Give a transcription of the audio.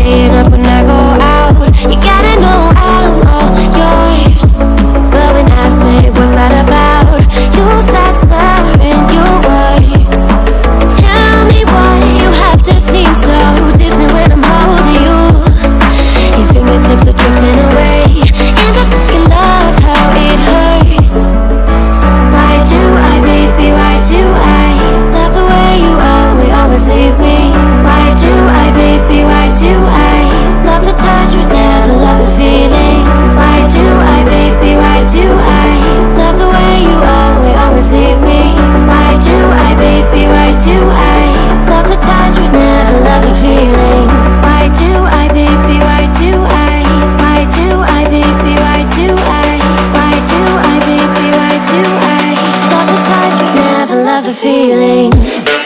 staying up when I go out. You gotta know I'm all yours. But when I say what's that about, you start slurring your words. Tell me why you have to seem so distant when I'm holding you. Your fingertips are drifting away, and I fucking love how it hurts. Why do I, baby, why do I love the way you always leave me? Why do I, baby, why do I love the touch but never love the feeling? Why do I, baby, why do I love the way you always leave me? Why do I, baby, why do I love the touch but never love the feeling? Why do I, baby, why do I? Why do I, baby, why do I? Why do I, baby, why do I love the touch but never love the feeling?